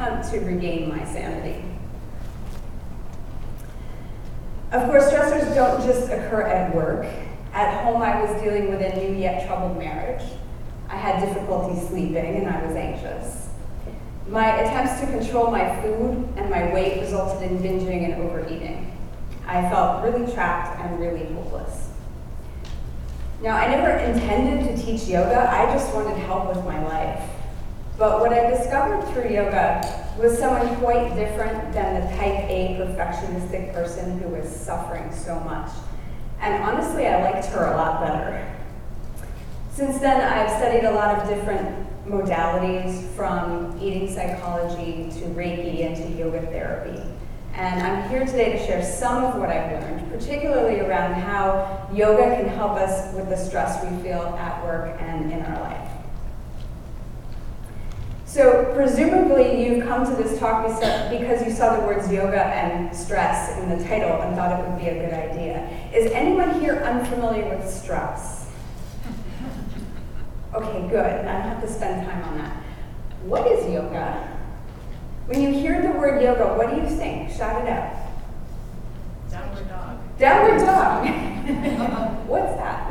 attempt to regain my sanity. Of course, stressors don't just occur at work. At home, I was dealing with a new yet troubled marriage. I had difficulty sleeping and I was anxious. My attempts to control my food and my weight resulted in binging and overeating. I felt really trapped and really hopeless. Now, I never intended to teach yoga, I just wanted help with my life. But what I discovered through yoga was someone quite different than the type A perfectionistic person who was suffering so much. And honestly, I liked her a lot better. Since then, I've studied a lot of different modalities, from eating psychology to Reiki and to yoga therapy. And I'm here today to share some of what I've learned, particularly around how yoga can help us with the stress we feel at work and in our life. So presumably you've come to this talk because you saw the words yoga and stress in the title and thought it would be a good idea. Is anyone here unfamiliar with stress? Okay, good. I don't have to spend time on that. What is yoga? When you hear the word yoga, what do you think? Shout it out. Downward dog. Downward dog. What's that?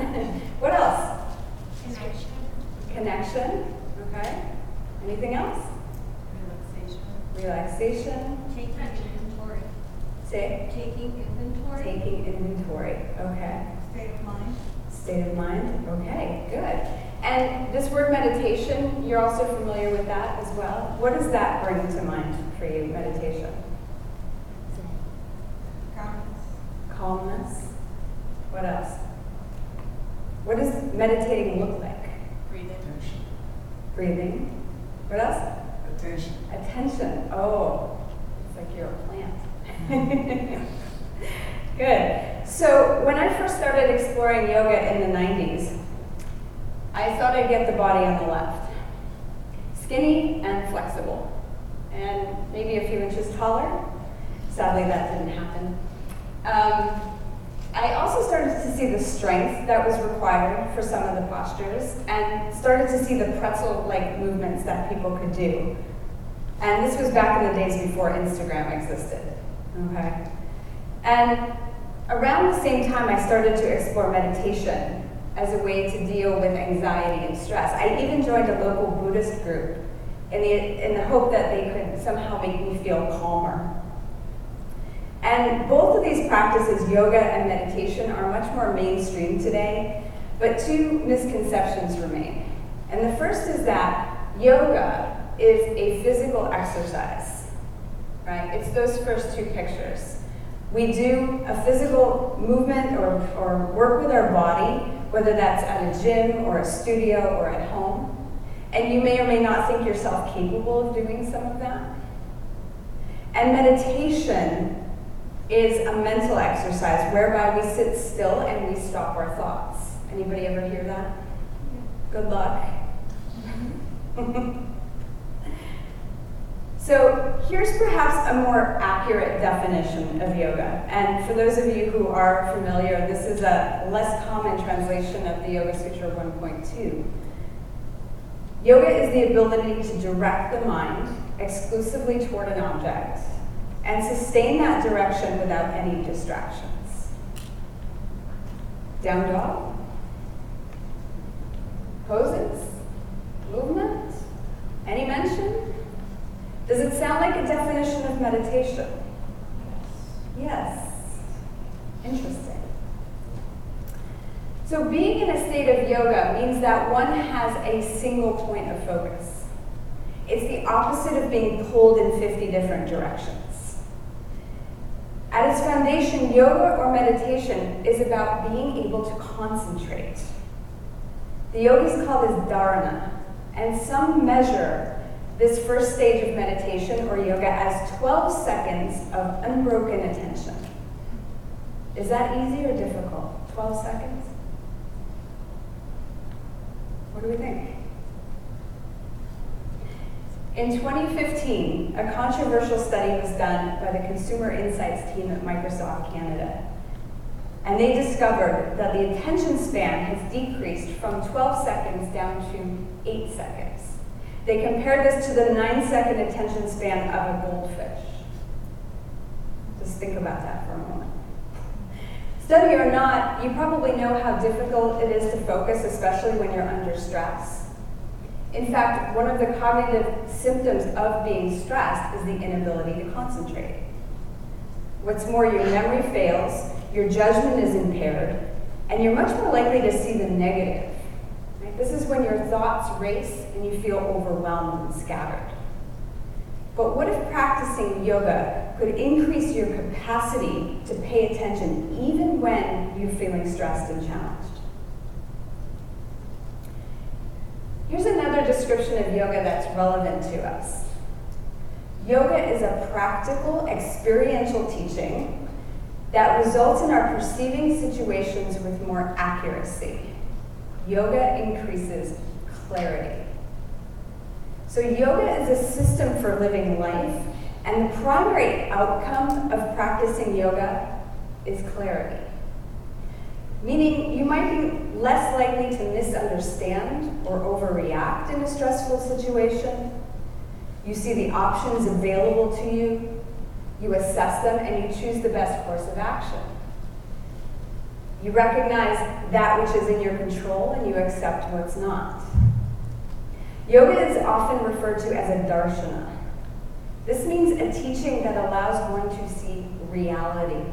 What else? Connection. Connection. Okay. Anything else? Relaxation. Relaxation. Taking inventory. Say. Taking inventory. Taking inventory. Okay. State of mind. State of mind. Okay, good. And this word meditation, you're also familiar with that as well. What does that bring to mind for you, meditation? Calmness. Calmness. What else? What does meditating look like? Breathing. Breathing. What else? Attention. Attention. Oh, it's like you're a plant. Good. So when I first started exploring yoga in the 90s, I thought I'd get the body on the left. Skinny and flexible. And maybe a few inches taller. Sadly, that didn't happen. I also started to see the strength that was required for some of the postures and started to see the pretzel-like movements that people could do. And this was back in the days before Instagram existed, okay? And around the same time, I started to explore meditation as a way to deal with anxiety and stress. I even joined a local Buddhist group in the hope that they could somehow make me feel calmer. And both of these practices, yoga and meditation, are much more mainstream today, but two misconceptions remain. And the first is that yoga is a physical exercise, right? It's those first two pictures. We do a physical movement or work with our body, whether that's at a gym or a studio or at home. And you may or may not think yourself capable of doing some of that. And meditation is a mental exercise whereby we sit still and we stop our thoughts. Anybody ever hear that? Good luck. So here's perhaps a more accurate definition of yoga. And for those of you who are familiar, this is a less common translation of the Yoga Sutra 1.2. Yoga is the ability to direct the mind exclusively toward an object and sustain that direction without any distractions. Down dog? Poses? Movement? Any mention? Does it sound like a definition of meditation? Yes. Interesting. So being in a state of yoga means that one has a single point of focus. It's the opposite of being pulled in 50 different directions. At its foundation, yoga or meditation is about being able to concentrate. The yogis call this dharana, and some measure this first stage of meditation or yoga as 12 seconds of unbroken attention. Is that easy or difficult? 12 seconds? What do we think? In 2015, a controversial study was done by the Consumer Insights team at Microsoft Canada. And they discovered that the attention span has decreased from 12 seconds down to 8 seconds. They compared this to the 9-second attention span of a goldfish. Just think about that for a moment. Study or not, you probably know how difficult it is to focus, especially when you're under stress. In fact, one of the cognitive symptoms of being stressed is the inability to concentrate. What's more, your memory fails, your judgment is impaired, and you're much more likely to see the negative. Right? This is when your thoughts race and you feel overwhelmed and scattered. But what if practicing yoga could increase your capacity to pay attention even when you're feeling stressed and challenged? Here's another description of yoga that's relevant to us. Yoga is a practical, experiential teaching that results in our perceiving situations with more accuracy. Yoga increases clarity. So yoga is a system for living life, and the primary outcome of practicing yoga is clarity. Meaning you might be less likely to misunderstand or overreact in a stressful situation. You see the options available to you, you assess them, and you choose the best course of action. You recognize that which is in your control and you accept what's not. Yoga is often referred to as a darshana. This means a teaching that allows one to see reality.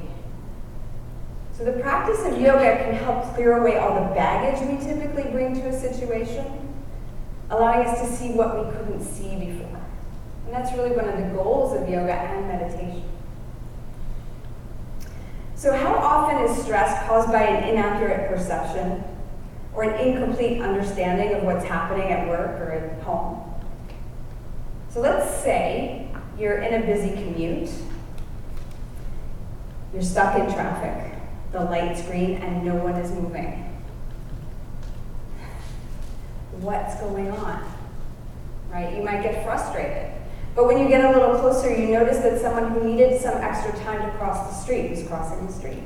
So the practice of yoga can help clear away all the baggage we typically bring to a situation, allowing us to see what we couldn't see before. And that's really one of the goals of yoga and meditation. So how often is stress caused by an inaccurate perception or an incomplete understanding of what's happening at work or at home? So let's say you're in a busy commute, you're stuck in traffic, the light's green, and no one is moving. What's going on? Right? You might get frustrated. But when you get a little closer, you notice that someone who needed some extra time to cross the street was crossing the street.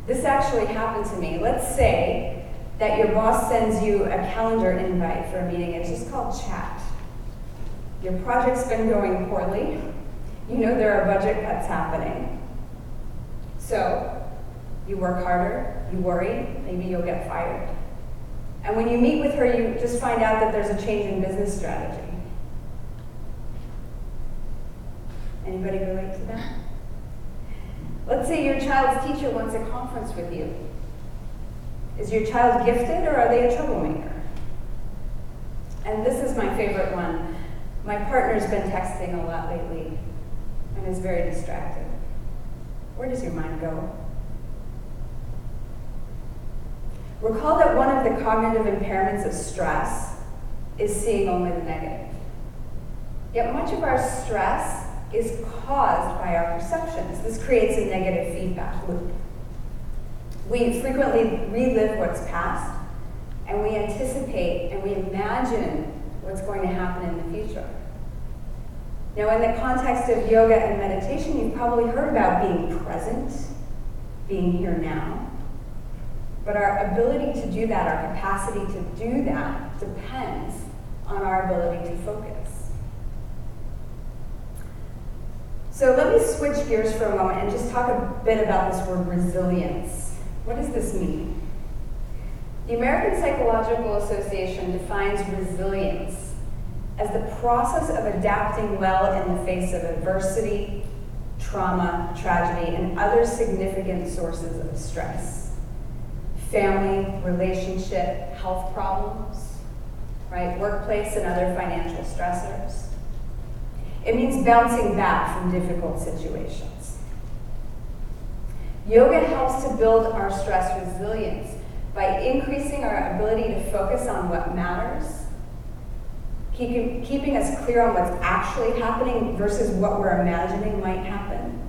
This actually happened to me. Let's say that your boss sends you a calendar invite for a meeting. It's just called chat. Your project's been going poorly. You know there are budget cuts happening. So you work harder, you worry, maybe you'll get fired. And when you meet with her, you just find out that there's a change in business strategy. Anybody relate to that? Let's say your child's teacher wants a conference with you. Is your child gifted or are they a troublemaker? And this is my favorite one. My partner's been texting a lot lately and is very distracted. Where does your mind go? Recall that one of the cognitive impairments of stress is seeing only the negative. Yet much of our stress is caused by our perceptions. This creates a negative feedback loop. We frequently relive what's past, and we anticipate and we imagine what's going to happen in the future. Now, in the context of yoga and meditation, you've probably heard about being present, being here now. But our ability to do that, our capacity to do that, depends on our ability to focus. So let me switch gears for a moment and just talk a bit about this word resilience. What does this mean? The American Psychological Association defines resilience as the process of adapting well in the face of adversity, trauma, tragedy, and other significant sources of stress. Family, relationship, health problems, right? Workplace and other financial stressors. It means bouncing back from difficult situations. Yoga helps to build our stress resilience by increasing our ability to focus on what matters, keeping us clear on what's actually happening versus what we're imagining might happen,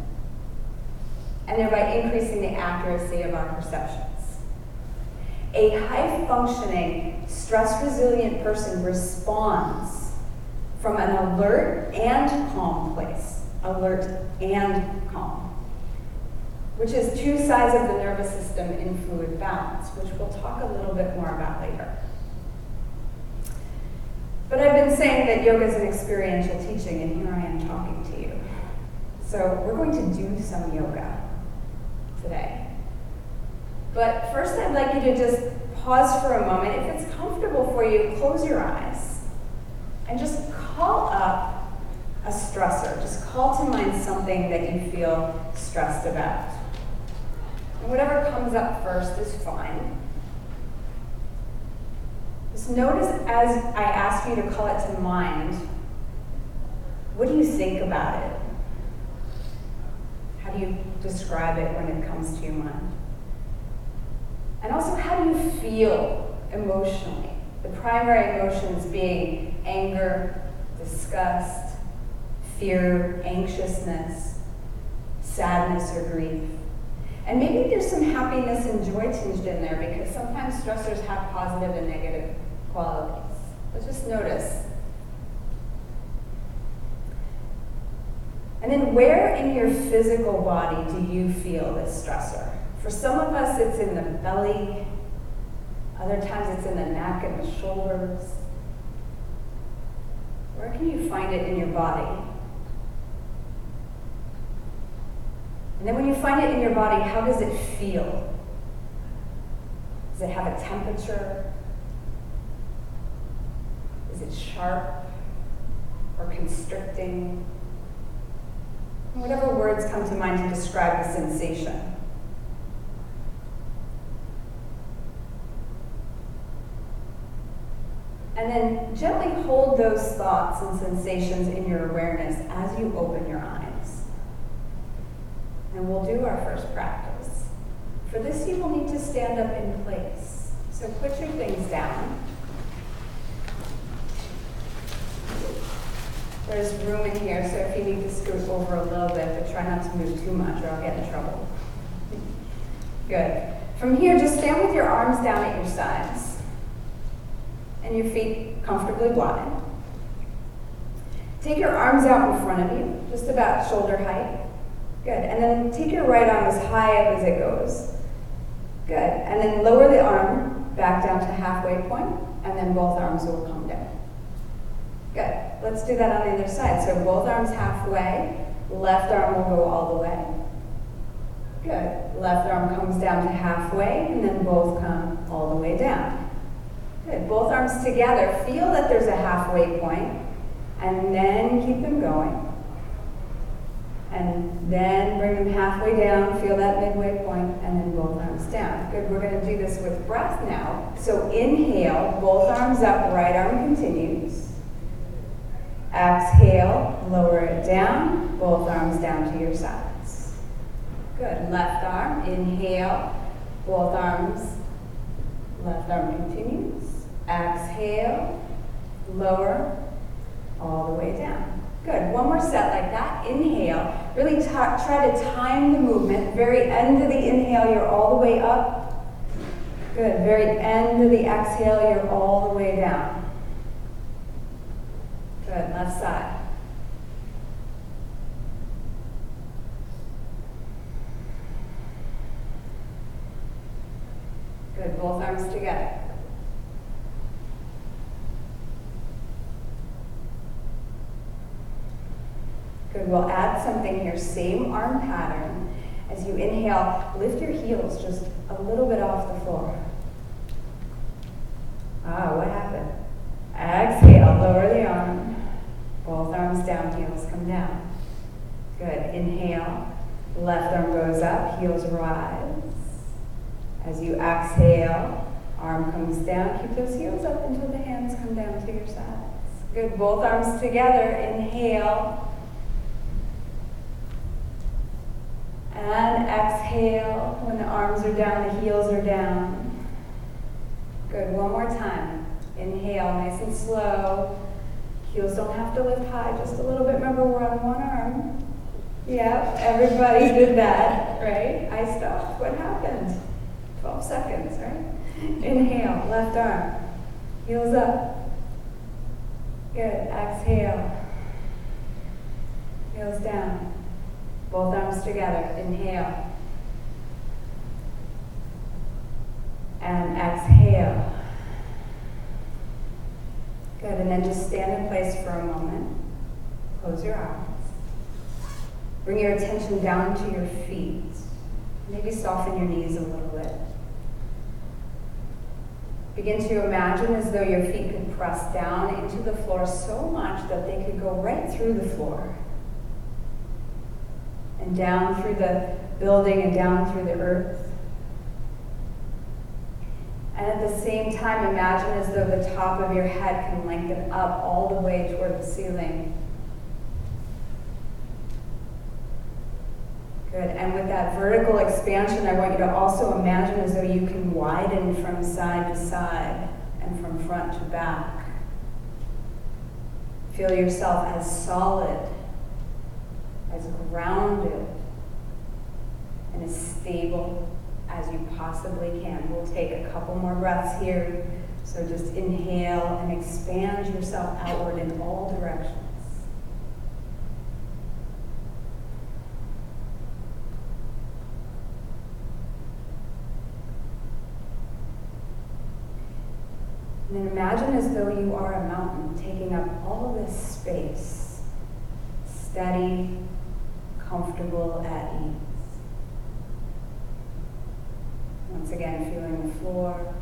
and thereby increasing the accuracy of our perceptions. A high-functioning, stress-resilient person responds from an alert and calm place, alert and calm, which is two sides of the nervous system in fluid balance, which we'll talk a little bit more about later. But I've been saying that yoga is an experiential teaching, and here I am talking to you. So we're going to do some yoga today. But first I'd like you to just pause for a moment. If it's comfortable for you, close your eyes and just call up a stressor. Just call to mind something that you feel stressed about. And whatever comes up first is fine. Just notice as I ask you to call it to mind, what do you think about it? How do you describe it when it comes to your mind? And also, how do you feel emotionally? The primary emotions being anger, disgust, fear, anxiousness, sadness, or grief. And maybe there's some happiness and joy tinged in there because sometimes stressors have positive and negative qualities. But just notice. And then where in your physical body do you feel this stressor? For some of us, it's in the belly. Other times it's in the neck and the shoulders. Where can you find it in your body? And then when you find it in your body, how does it feel? Does it have a temperature? Is it sharp or constricting? Whatever words come to mind to describe the sensation. And then gently hold those thoughts and sensations in your awareness as you open your eyes. And we'll do our first practice. For this, you will need to stand up in place. So put your things down. There's room in here, so if you need to scoot over a little bit, but try not to move too much or I'll get in trouble. Good. From here, just stand with your arms down at your sides and your feet comfortably wide. Take your arms out in front of you, just about shoulder height. Good. And then take your right arm as high up as it goes. Good. And then lower the arm back down to halfway point, and then both arms will come down. Good. Let's do that on the other side. So both arms halfway, left arm will go all the way. Good. Left arm comes down to halfway, and then both come all the way down. Good. Both arms together. Feel that there's a halfway point, and then keep them going. And then bring them halfway down, feel that midway point, and then both arms down. Good, we're going to do this with breath now. So inhale, both arms up, right arm continues. Exhale, lower it down, both arms down to your sides. Good, left arm, inhale, both arms, left arm continues. Exhale, lower, all the way down. Good, one more set like that. Inhale, really try to time the movement. Very end of the inhale, you're all the way up. Good, very end of the exhale, you're all the way down. Good, left side. Good, both arms together. Good, we'll add something here, same arm pattern. As you inhale, lift your heels just a little bit off the floor. What happened? Exhale, lower the arm. Both arms down, heels come down. Good, inhale, left arm goes up, heels rise. As you exhale, arm comes down, keep those heels up until the hands come down to your sides. Good, both arms together, inhale. And exhale, when the arms are down, the heels are down. Good, one more time. Inhale, nice and slow. Heels don't have to lift high, just a little bit. Remember, we're on one arm. Yep, everybody did that, right? I stopped. What happened? 12 seconds, right? Inhale, left arm. Heels up. Good, exhale. Heels down. Both arms together, inhale. And exhale. Good, and then just stand in place for a moment. Close your eyes. Bring your attention down to your feet. Maybe soften your knees a little bit. Begin to imagine as though your feet could press down into the floor so much that they could go right through the floor. And down through the building and down through the earth. And at the same time, imagine as though the top of your head can lengthen up all the way toward the ceiling. Good, and with that vertical expansion, I want you to also imagine as though you can widen from side to side and from front to back. Feel yourself as solid, as grounded, and as stable as you possibly can. We'll take a couple more breaths here. So just inhale and expand yourself outward in all directions. And then imagine as though you are a mountain taking up all of this space, steady, comfortable, at ease. Once again, feeling the floor,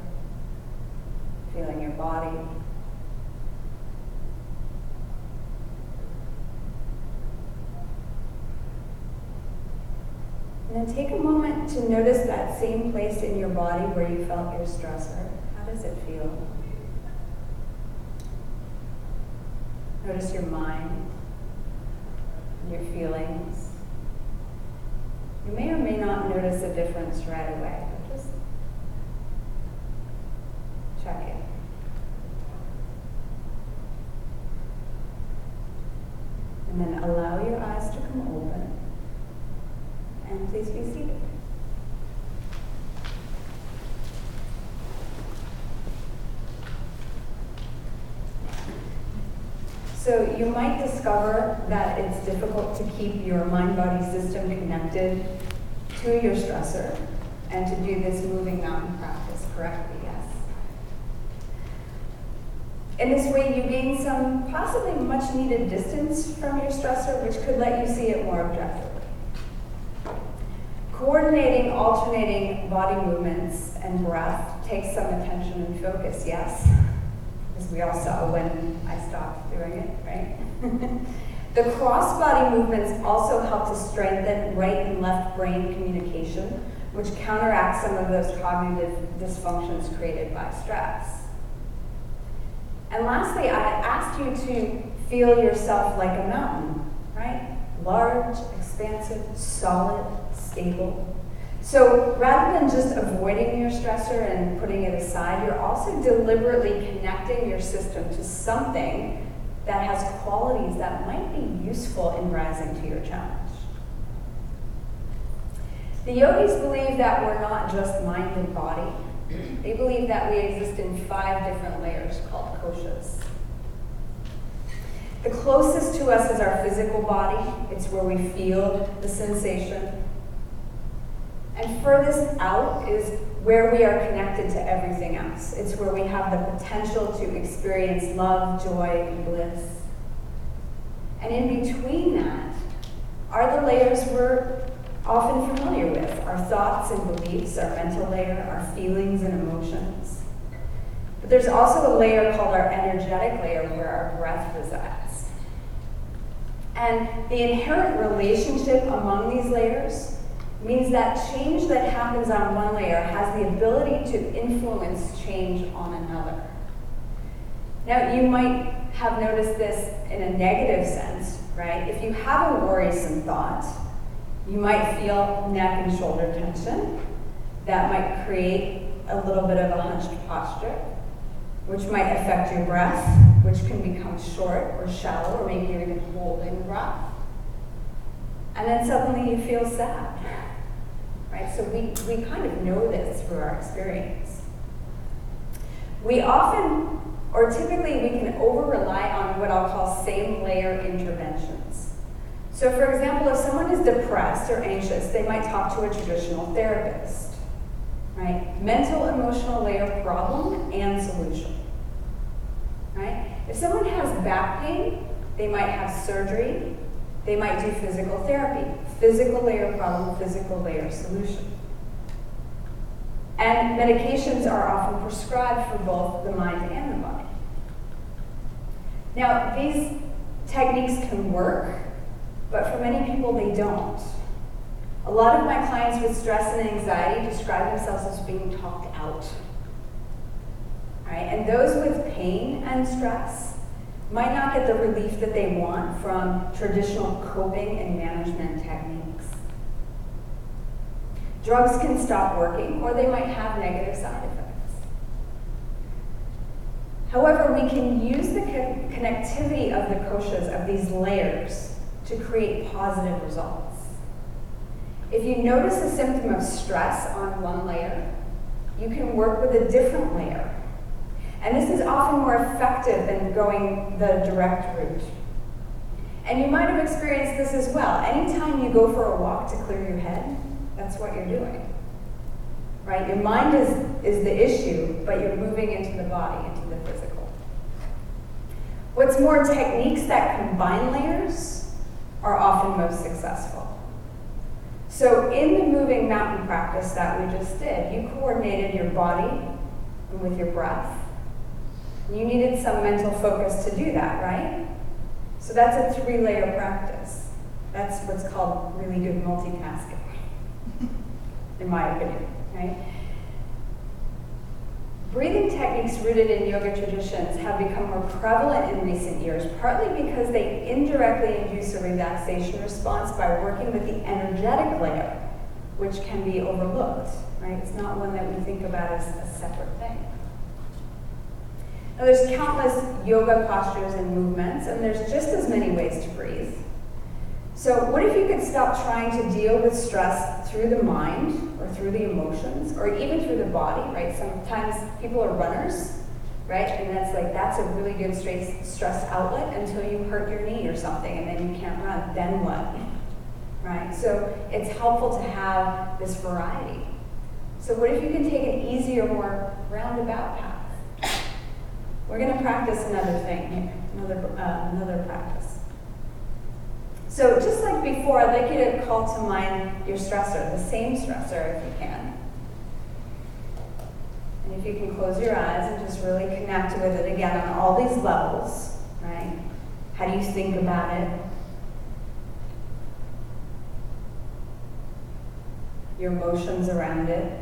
feeling your body. And then take a moment to notice that same place in your body where you felt your stressor. How does it feel? Notice your mind and your feelings. You may or may not notice a difference right away, but just check it. And then allow your eyes to come open. And please be seated. So you might discover that it's difficult to keep your mind-body system connected to your stressor and to do this moving mountain practice correctly, yes. In this way, you gain some possibly much needed distance from your stressor, which could let you see it more objectively. Coordinating, alternating body movements and breath takes some attention and focus, yes? As we all saw when I stopped doing it, right? The cross-body movements also help to strengthen right and left brain communication, which counteracts some of those cognitive dysfunctions created by stress. And lastly, I asked you to feel yourself like a mountain, right? Large, expansive, solid, stable. So rather than just avoiding your stressor and putting it aside, you're also deliberately connecting your system to something that has qualities that might be useful in rising to your challenge. The yogis believe that we're not just mind and body. They believe that we exist in 5 different layers called koshas. The closest to us is our physical body. It's where we feel the sensation. And furthest out is where we are connected to everything else. It's where we have the potential to experience love, joy, and bliss. And in between that are the layers we're often familiar with, our thoughts and beliefs, our mental layer, our feelings and emotions. But there's also a layer called our energetic layer where our breath resides. And the inherent relationship among these layers means that change that happens on one layer has the ability to influence change on another. Now, you might have noticed this in a negative sense, right? If you have a worrisome thought, you might feel neck and shoulder tension. That might create a little bit of a hunched posture, which might affect your breath, which can become short or shallow, or maybe you're even holding the breath. And then suddenly you feel sad. Right? So we kind of know this through our experience. We often, or typically, we can over-rely on what I'll call same layer interventions. So for example, if someone is depressed or anxious, they might talk to a traditional therapist. Right? Mental, emotional layer problem and solution. Right? If someone has back pain, they might have surgery, they might do physical therapy. Physical layer problem, physical layer solution. And medications are often prescribed for both the mind and the body. Now, these techniques can work, but for many people they don't. A lot of my clients with stress and anxiety describe themselves as being talked out. Right? And those with pain and stress might not get the relief that they want from traditional coping and management techniques. Drugs can stop working, or they might have negative side effects. However, we can use the connectivity of the koshas, of these layers, to create positive results. If you notice a symptom of stress on one layer, you can work with a different layer. And this is often more effective than going the direct route. And you might have experienced this as well. Anytime you go for a walk to clear your head, that's what you're doing. Right? Your mind is the issue, but you're moving into the body, into the physical. What's more, techniques that combine layers are often most successful. So in the moving mountain practice that we just did, you coordinated your body with your breath. You needed some mental focus to do that, right? So that's a 3-layer practice. That's what's called really good multitasking, in my opinion, right? Breathing techniques rooted in yoga traditions have become more prevalent in recent years, partly because they indirectly induce a relaxation response by working with the energetic layer, which can be overlooked, right? It's not one that we think about as a separate thing. Now, there's countless yoga postures and movements, and there's just as many ways to breathe. So what if you could stop trying to deal with stress through the mind, or through the emotions, or even through the body, right? Sometimes people are runners, right? And that's a really good stress outlet until you hurt your knee or something, and then you can't run. Then what? Right? So it's helpful to have this variety. So what if you can take an easier, more roundabout path? We're going to practice another thing here, another practice. So just like before, I'd like you to call to mind your stressor, the same stressor if you can. And if you can close your eyes and just really connect with it again on all these levels, right? How do you think about it? Your emotions around it.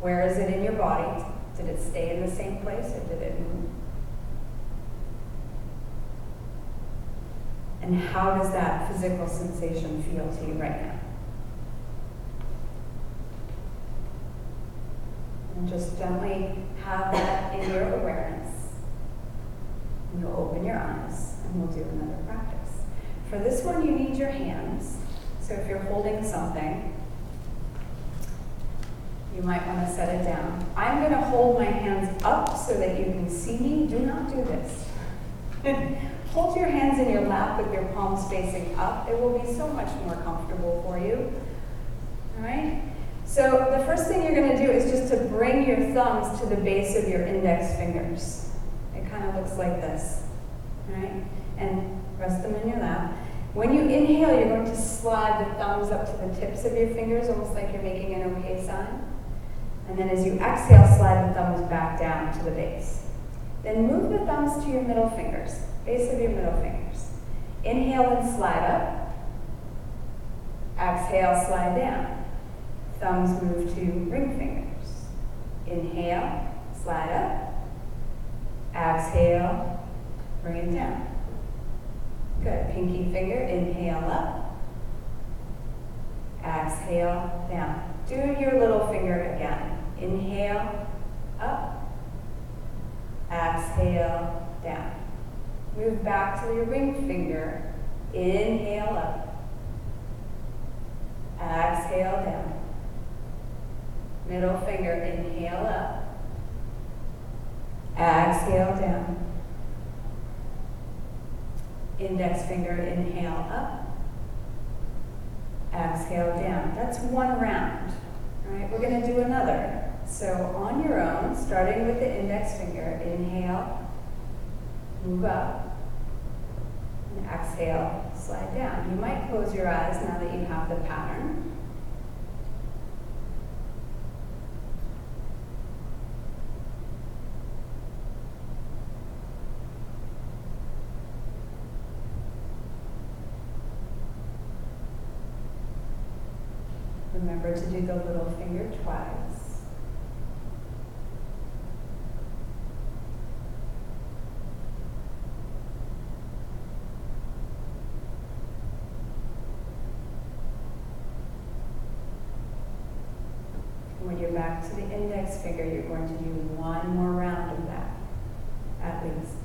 Where is it in your body? Did it stay in the same place, or did it move? And how does that physical sensation feel to you right now? And just gently have that in your awareness. And you'll open your eyes, and we'll do another practice. For this one, you need your hands. So if you're holding something, you might want to set it down. I'm going to hold my hands up so that you can see me. Do not do this. Hold your hands in your lap with your palms facing up. It will be so much more comfortable for you. All right? So the first thing you're going to do is just to bring your thumbs to the base of your index fingers. It kind of looks like this. All right? And rest them in your lap. When you inhale, you're going to slide the thumbs up to the tips of your fingers, almost like you're making an okay sign. And then as you exhale, slide the thumbs back down to the base. Then move the thumbs to your middle fingers, base of your middle fingers. Inhale and slide up. Exhale, slide down. Thumbs move to ring fingers. Inhale, slide up. Exhale, bring it down. Good. Pinky finger, inhale up. Exhale, down. Do your little finger again. Inhale, up. Exhale, down. Move back to your ring finger. Inhale up. Exhale down. Middle finger, inhale up. Exhale down. Index finger, inhale up. Exhale down. That's one round. All right, we're going to do another. So on your own, starting with the index finger, inhale, move up, and exhale, slide down. You might close your eyes now that you have the pattern. Remember to do the little finger twice. When you're back to the index finger, you're going to do one more round of that, at least.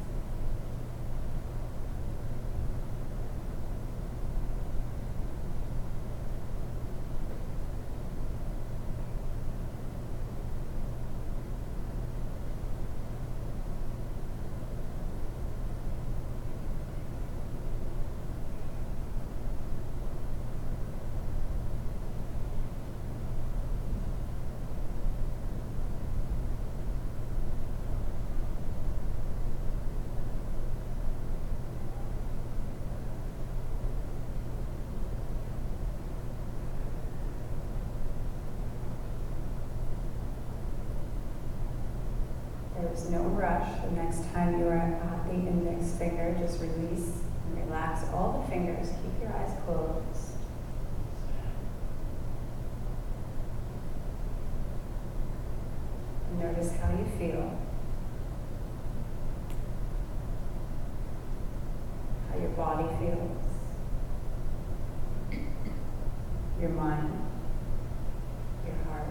There's no rush. The next time you are at the index finger, just release and relax all the fingers. Keep your eyes closed. And notice how you feel. How your body feels. Your mind. Your heart.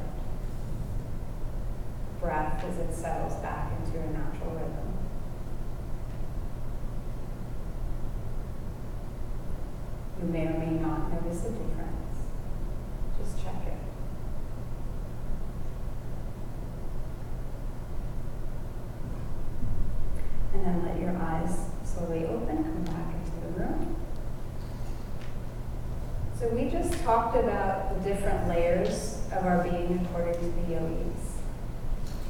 Breath as it settles back into a natural rhythm. You may or may not notice a difference. Just check it. And then let your eyes slowly open, come back into the room. So we just talked about the different layers of our being according to the yogis.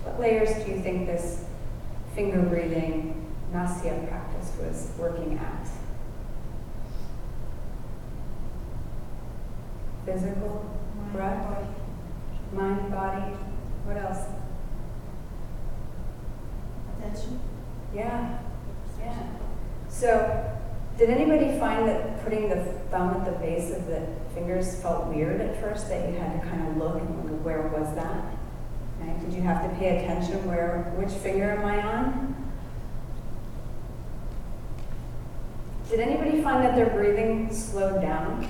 What layers do you think this finger breathing Nasya practice was working at? Physical, breath, mind, body. What else? Attention. Yeah. So, did anybody find that putting the thumb at the base of the fingers felt weird at first, that you had to kind of look and wonder where was that? Right? Did you have to pay attention which finger am I on? Did anybody find that their breathing slowed down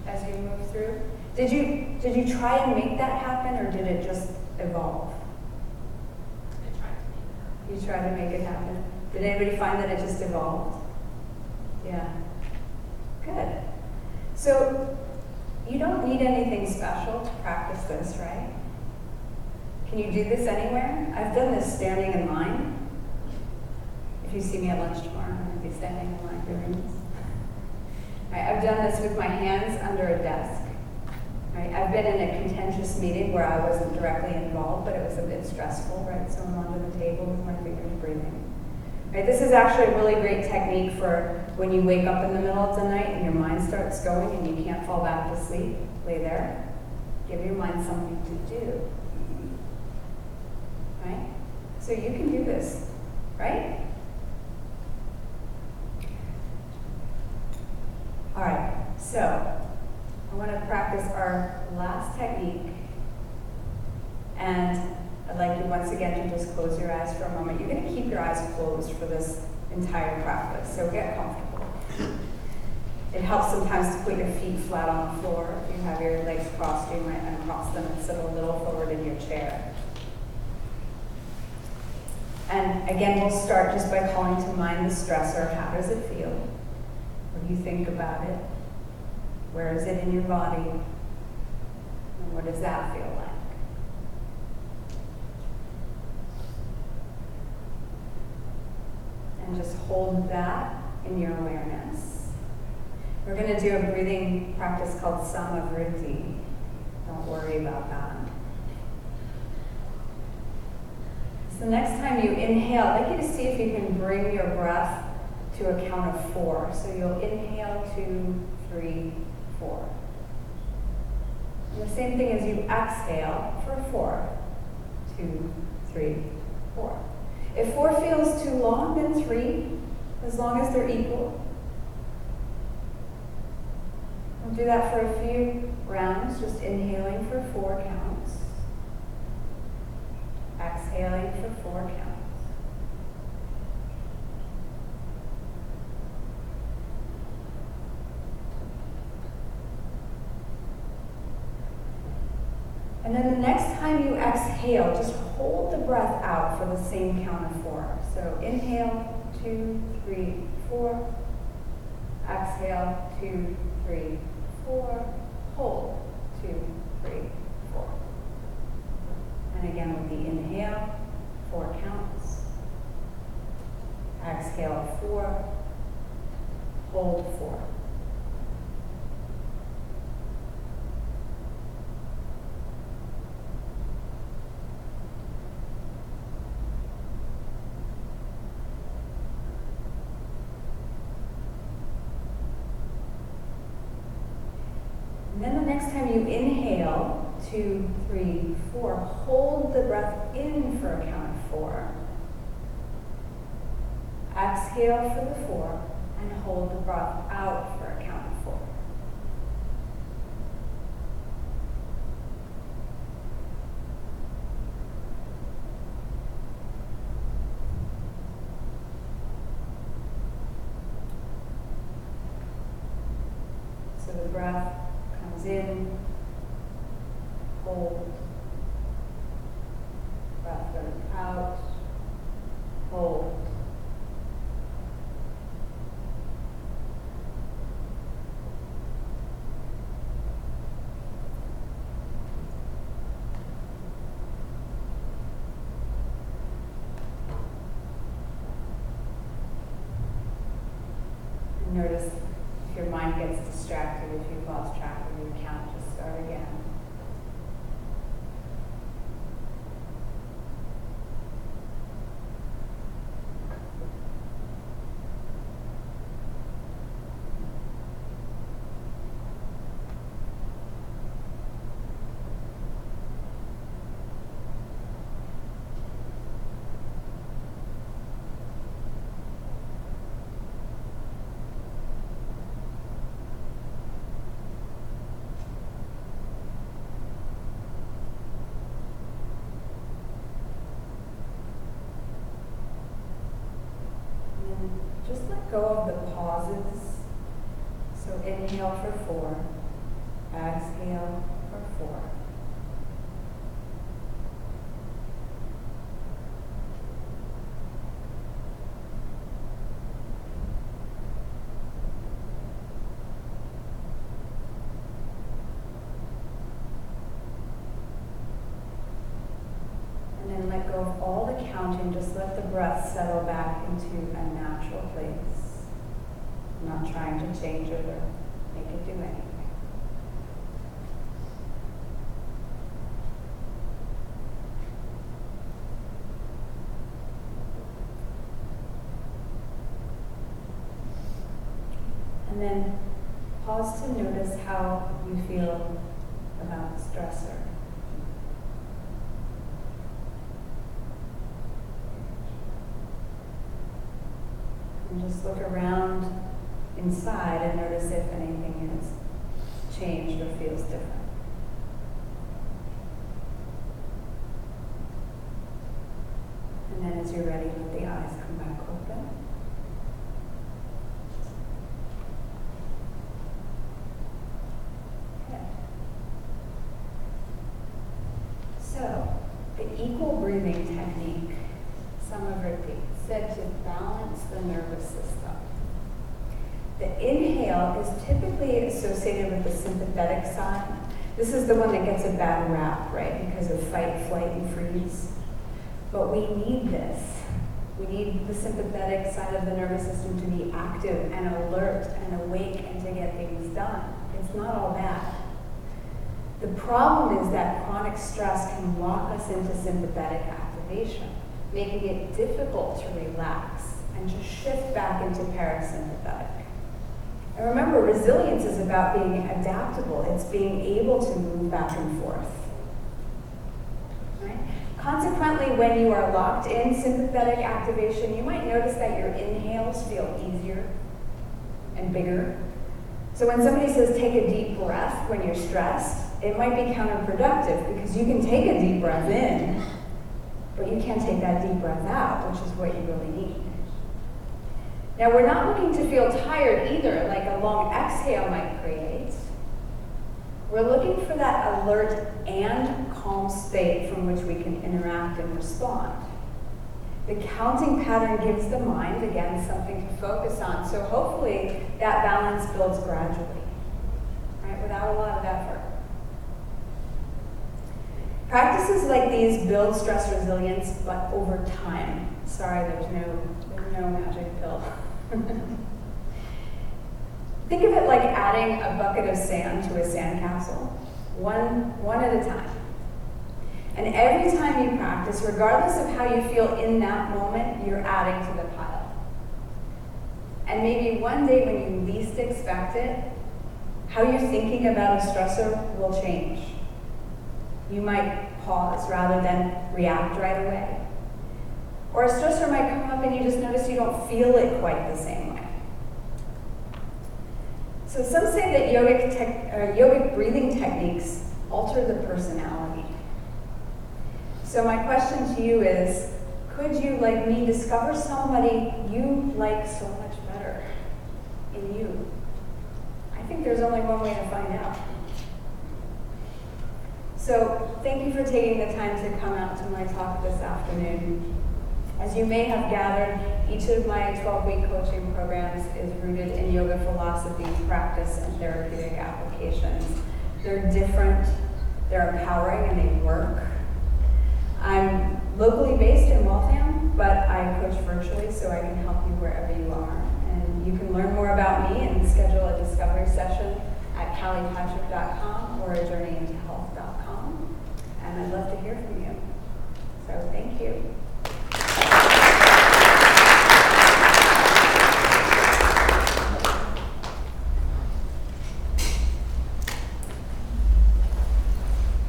as you moved through? Did you try and make that happen, or did it just evolve? You tried to make it happen. Did anybody find that it just evolved? Yeah. Good. So you don't need anything special to practice this, right? Can you do this anywhere? I've done this standing in line. If you see me at lunch tomorrow, I'm going to be standing in line doing this. Right, I've done this with my hands under a desk. Right, I've been in a contentious meeting where I wasn't directly involved, but it was a bit stressful, right? So I'm under the table with my fingers breathing. Right, this is actually a really great technique for when you wake up in the middle of the night and your mind starts going and you can't fall back to sleep. Lay there. Give your mind something to do. Right? So you can do this, right? All right, so I want to practice our last technique. And I'd like you once again to just close your eyes for a moment. You're going to keep your eyes closed for this entire practice, so get comfortable. It helps sometimes to put your feet flat on the floor. If you have your legs crossed, you might uncross them and sit a little forward in your chair. And again, we'll start just by calling to mind the stressor. How does it feel? What do you think about it? Where is it in your body? And what does that feel like? And just hold that in your awareness. We're going to do a breathing practice called Samavritti. Don't worry about that. So next time you inhale, I'd like you to see if you can bring your breath to a count of 4. So you'll inhale 2, 3, 4. And the same thing as you exhale for 4. 2, 3, 4. If 4 feels too long, then 3, as long as they're equal. We'll do that for a few rounds, just inhaling for 4 counts. Exhaling for 4 counts. And then the next time you exhale, just hold the breath out for the same count of 4. So inhale, 2, 3, 4. Exhale, 2, 3, 4. Hold, 2, 3, 4. And again with the inhale, 4 counts. Exhale, 4. Hold, 4. And then the next time you inhale, 2, 3, 4, hold the breath in for a count of 4. Exhale for the 4, and hold the breath out for a count of 4. So the breath comes in, hold, breath goes out, hold. And notice if your mind gets distracted, if you've lost track of your count, just start again. Just let go of the pauses. So inhale for 4, exhale for 4. And then let go of all the counting, just let the breath settle back into a natural place. I'm not trying to change it or make it do anything. And then pause to notice how you feel about the stressor. And just look around inside and notice if anything has changed or feels different. And then as you're ready, let the eyes come back open. Good. So, the equal breathing technique, some of it said to balance the nervous system. The inhale is typically associated with the sympathetic side. This is the one that gets a bad rap, right, because of fight, flight, and freeze. But we need this. We need the sympathetic side of the nervous system to be active and alert and awake and to get things done. It's not all bad. The problem is that chronic stress can lock us into sympathetic activation. making it difficult to relax and to shift back into parasympathetic. And remember, resilience is about being adaptable. It's being able to move back and forth. Right? Consequently, when you are locked in sympathetic activation, you might notice that your inhales feel easier and bigger. So when somebody says take a deep breath when you're stressed, it might be counterproductive because you can take a deep breath in, but you can't take that deep breath out, which is what you really need. Now, we're not looking to feel tired either, like a long exhale might create. We're looking for that alert and calm state from which we can interact and respond. The counting pattern gives the mind, again, something to focus on. So hopefully that balance builds gradually, right, without a lot of effort. Practices like these build stress resilience, but over time. Sorry, there's no magic pill. Think of it like adding a bucket of sand to a sandcastle, one at a time. And every time you practice, regardless of how you feel in that moment, you're adding to the pile. And maybe one day when you least expect it, how you're thinking about a stressor will change. You might pause rather than react right away. Or a stressor might come up and you just notice you don't feel it quite the same way. So some say that yogic breathing techniques alter the personality. So my question to you is, could you, like me, discover somebody you like so much better in you? I think there's only one way to find out. So thank you for taking the time to come out to my talk this afternoon. As you may have gathered, each of my 12-week coaching programs is rooted in yoga philosophy, practice, and therapeutic applications. They're different, they're empowering, and they work. I'm locally based in Waltham, but I coach virtually so I can help you wherever you are. And you can learn more about me and schedule a discovery session at calliepatrick.com or journeyintohealth.com. And I'd love to hear from you. So thank you.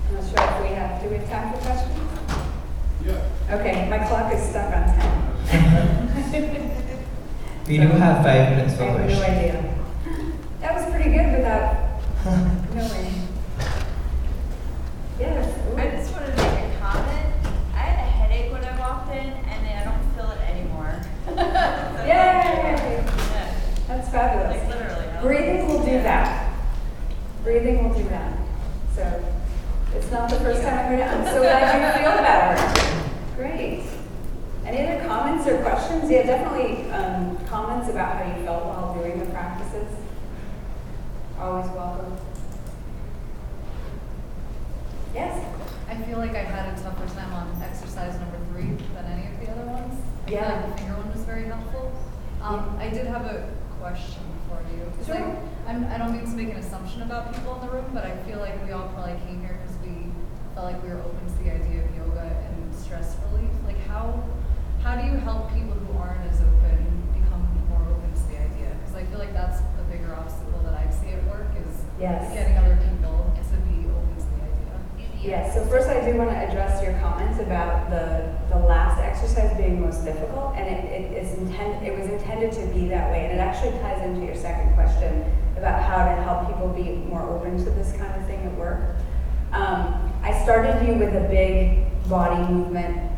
I'm not sure if we have, do we have time for questions? Yeah. Okay, my clock is stuck on 10. We do have 5 minutes for I have questions. no idea. That was pretty good without knowing. Yes. I just wanted to make a comment. I had a headache when I walked in, and I don't feel it anymore. Yay! Yeah. That's fabulous. Like literally. Breathing will do that. Breathing will do that. So it's not the first time I heard it. I'm so glad you feel better. Great. Any other comments or questions? Yeah, definitely comments about how you felt while doing the practices. Always welcome. Yes? I feel like I had a tougher time on exercise number 3 than any of the other ones. I feel Yeah. like the finger one was very helpful. I did have a question for you. 'Cause Sure. I don't mean to make an assumption about people in the room, but I feel like we all probably came here because we felt like we were open to the idea of yoga and stress relief. Like how do you help people who aren't as open become more open to the idea? Because I feel like that's a bigger obstacle that I see at work is Yes. getting other people to be open to the idea. Yes, so first I do want to address your comments about the last exercise being most difficult, and it was intended to be that way, and it actually ties into your second question about how to help people be more open to this kind of thing at work. I started you with a big body movement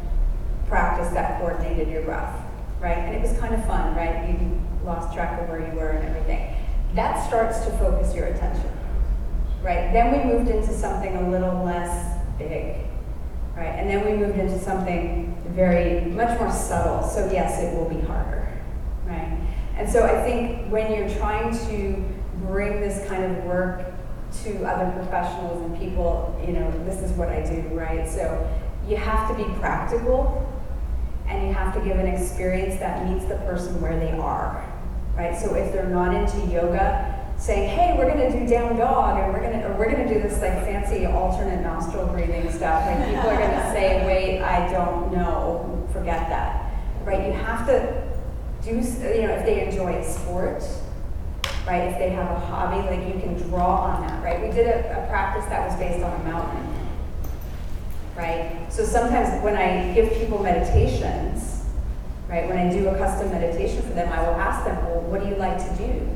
practice that coordinated your breath, right? And it was kind of fun, right? You lost track of where you were and everything. That starts to focus your attention, right? Then we moved into something a little less big, right? And then we moved into something much more subtle. So yes, it will be harder, right? And so I think when you're trying to bring this kind of work to other professionals and people, this is what I do, right? So you have to be practical and you have to give an experience that meets the person where they are, right? So if they're not into yoga, saying, hey, we're gonna do down dog, and we're gonna do this like fancy alternate nostril breathing stuff. Like people are gonna say, wait, I don't know, forget that, right? You have to do, if they enjoy a sport, right? If they have a hobby, like you can draw on that, right? We did a practice that was based on a mountain, right? So sometimes when I give people meditations, right, when I do a custom meditation for them, I will ask them, well, what do you like to do?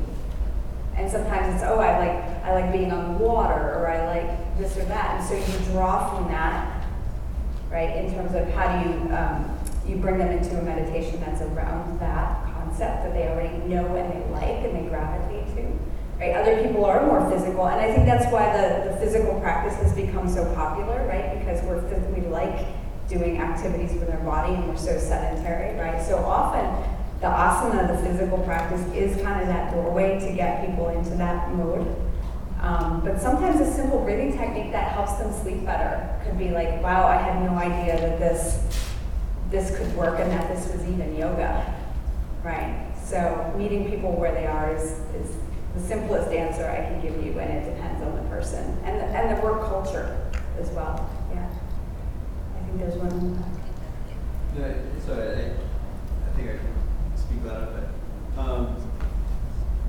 And sometimes it's, I like being on the water, or I like this or that. And so you draw from that, right, in terms of how do you bring them into a meditation that's around that concept that they already know and they like and they gravitate to, right? Other people are more physical, and I think that's why the physical practice has become so popular, right? Because we like doing activities with our body and we're so sedentary, right? So often the asana, the physical practice, is kind of that doorway to get people into that mode. But sometimes a simple breathing technique that helps them sleep better could be like, wow, I had no idea that this could work and that this was even yoga, right? So meeting people where they are is the simplest answer I can give you, and it depends on the person and the work culture as well. Yeah, I think there's one. Yeah, so I think I can speak that up, but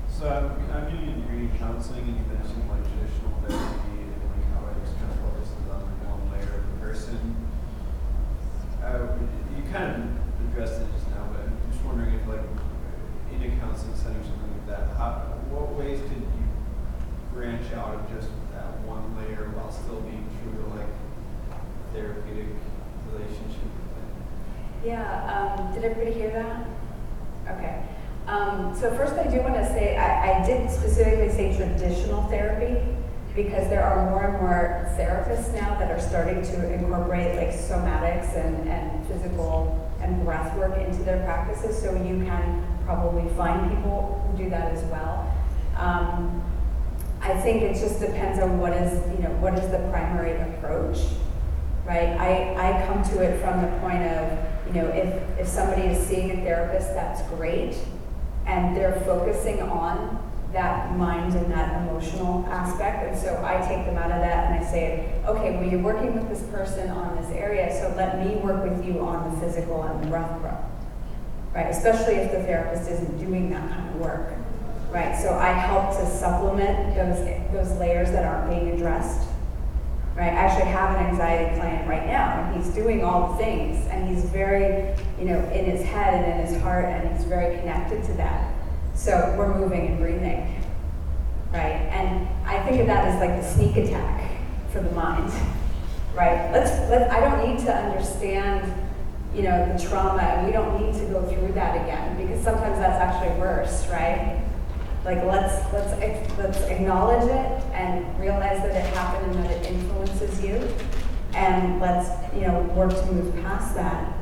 so I'm doing a degree in counseling, and you mentioned like traditional therapy and like how it just kind of focuses on like one layer of the person. You kind of addressed it just now, but I'm just wondering if like in a counseling setting or something like that, what ways could you branch out of just that one layer while still being true to like therapeutic relationship? Yeah, did everybody hear that? Okay. So first I do want to say, I did specifically say traditional therapy, because there are more and more therapists now that are starting to incorporate like somatics and physical and breath work into their practices, so you can probably find people who do that as well. I think it just depends on what is the primary approach, right? I come to it from the point of, if somebody is seeing a therapist, that's great, and they're focusing on that mind and that emotional aspect, and so I take them out of that and I say, okay, well, you're working with this person on this area, so let me work with you on the physical and the breath work, right? Especially if the therapist isn't doing that kind of work, right? So I help to supplement those layers that aren't being addressed, right? I actually have an anxiety client right now, and he's doing all the things, and he's very, in his head and in his heart, and he's very connected to that. So we're moving and breathing, right? And I think of that as like the sneak attack for the mind, right? I don't need to understand, the trauma, and we don't need to go through that again, because sometimes that's actually worse, right? Like let's acknowledge it and realize that it happened and that it influences you, and let's work to move past that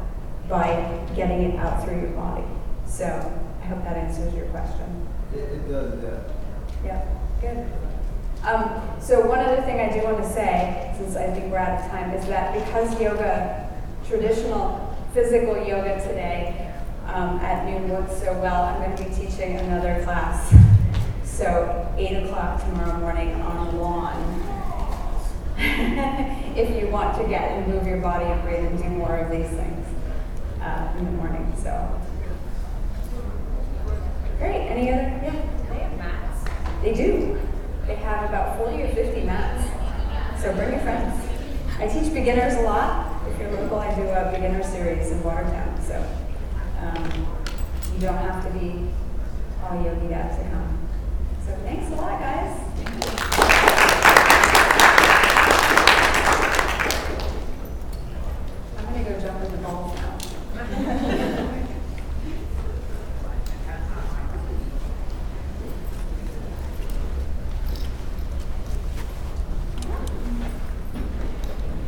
by getting it out through your body. So I hope that answers your question. It does, yeah. Yeah, good. So one other thing I do want to say, since I think we're out of time, is that because yoga, traditional physical yoga today at noon works so well, I'm going to be teaching another class. So 8 o'clock tomorrow morning on the lawn. If you want to get and move your body and breathe and do more of these things in the morning. So great. Any other? Yeah. They have mats. They do. They have about 40 or 50 mats. So bring your friends. I teach beginners a lot. If you're local, I do a beginner series in Watertown. So you don't have to be all yogi to come.